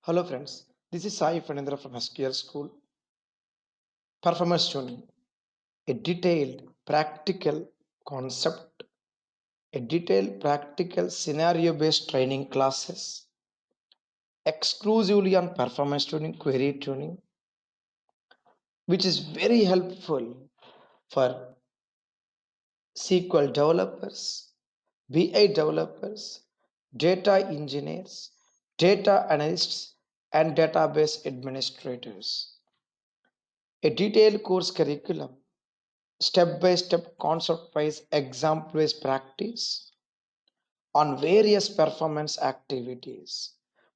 Hello friends, this is Sai Fenendra from SQL School. Performance tuning, a detailed practical concept, a detailed practical scenario based training classes exclusively on performance tuning, query tuning, which is very helpful for SQL developers, BI developers, data engineers, data analysts, and database administrators. A detailed course curriculum, step-by-step, concept-wise, example-based practice on various performance activities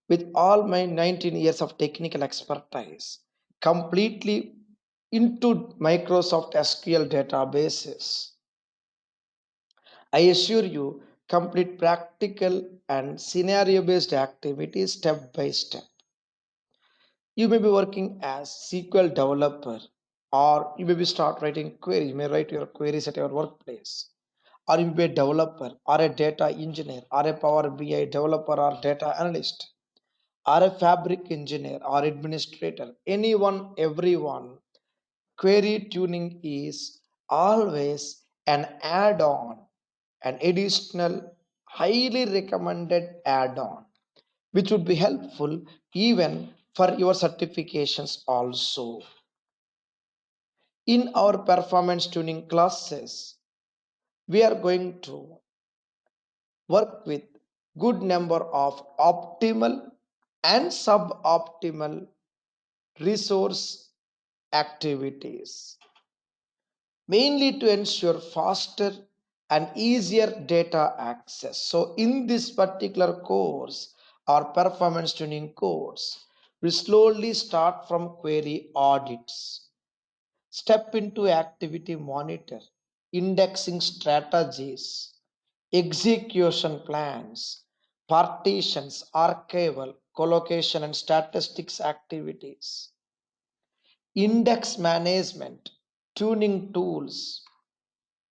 with all my 19 years of technical expertise completely into Microsoft SQL databases. I assure you, complete practical and scenario-based activities step by step. You may be working as SQL developer, or you may be start writing queries. You may write your queries at your workplace, or you may be a developer, or a data engineer, or a Power BI developer, or data analyst, or a fabric engineer, or administrator. Anyone, everyone. Query tuning is always an add-on, an additional, highly recommended add-on, which would be helpful even for your certifications also. In our performance tuning classes, we are going to work with good number of optimal and suboptimal resource activities, mainly to ensure faster and easier data access. So in this particular course, our performance tuning course, we slowly start from query audits, step into activity monitor, indexing strategies, execution plans, partitions, archival, collocation and statistics activities, index management, tuning tools,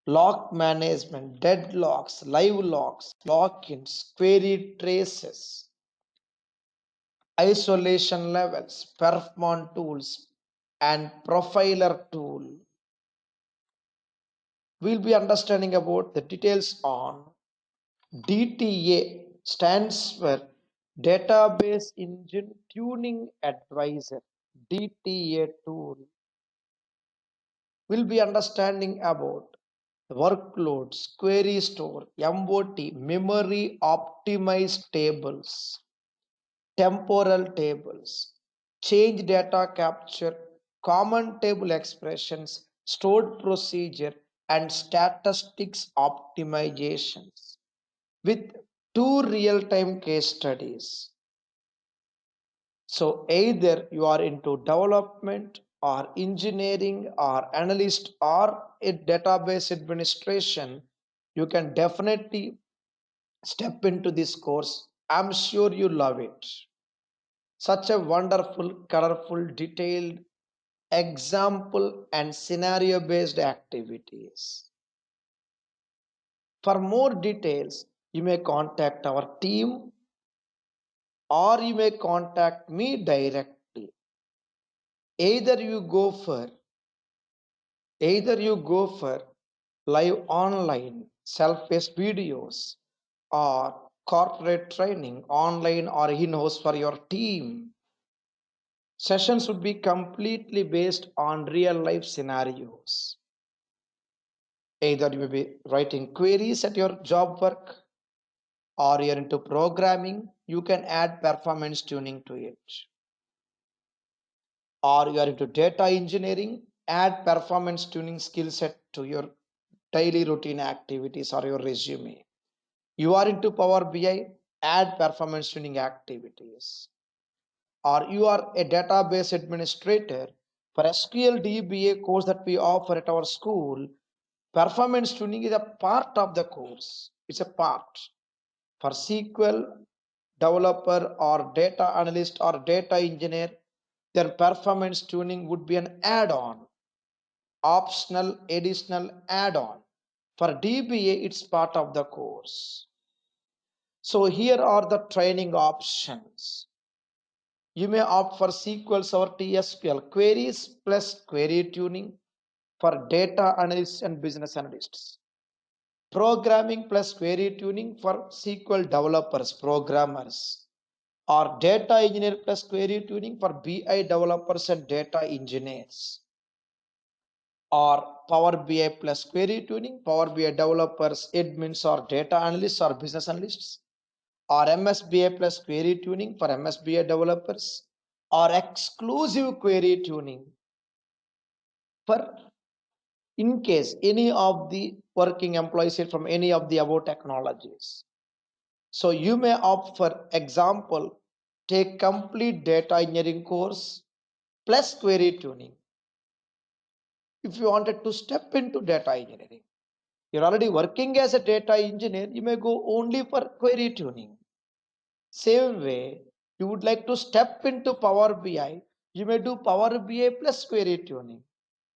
log management, deadlocks, live logs, logins, query traces, isolation levels, Perfmon tools, and profiler tool. We'll be understanding about the details on DTA, stands for Database Engine Tuning Advisor, DTA tool. We'll be understanding about workloads, query store, MOT, memory optimized tables, temporal tables, change data capture, common table expressions, stored procedure, and statistics optimizations with two real-time case studies. So either you are into development or engineering or analyst or a database administration, you can definitely step into this course. I'm sure you love it. Such a wonderful, colorful, detailed example and scenario based activities. For more details, you may contact our team or you may contact me directly. Either you go for live online self-paced videos or corporate training online or in-house for your team. Sessions would be completely based on real life scenarios. Either you may be writing queries at your job work or you're into programming, you can add performance tuning to it. Or you are into data engineering, add performance tuning skill set to your daily routine activities or your resume. You are into Power BI, add performance tuning activities. Or you are a database administrator, for SQL DBA course that we offer at our school, performance tuning is a part of the course. It's a part. For SQL developer or data analyst or data engineer, then performance tuning would be an add-on, optional, additional add-on. For DBA, it's part of the course. So here are the training options. You may opt for SQL Server TSQL queries plus query tuning for data analysts and business analysts. Programming plus query tuning for SQL developers, programmers. Or data engineer plus query tuning for BI developers and data engineers. Or Power BI plus query tuning, Power BI developers, admins or data analysts or business analysts. Or MSBI plus query tuning for MSBI developers. Or exclusive query tuning for in case any of the working employees from any of the above technologies. So you may opt for example, take complete data engineering course plus query tuning. If you wanted to step into data engineering, you're already working as a data engineer, you may go only for query tuning. Same way, you would like to step into Power BI, you may do Power BI plus query tuning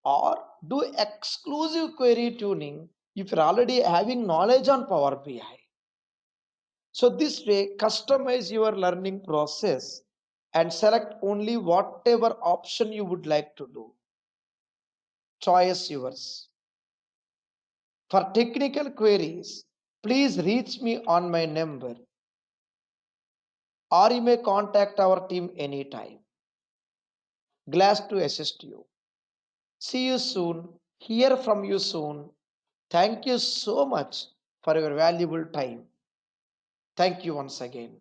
or do exclusive query tuning if you're already having knowledge on Power BI. So this way, customize your learning process and select only whatever option you would like to do. Choice yours. For technical queries, please reach me on my number or you may contact our team anytime. Glad to assist you. See you soon. Hear from you soon. Thank you so much for your valuable time. Thank you once again.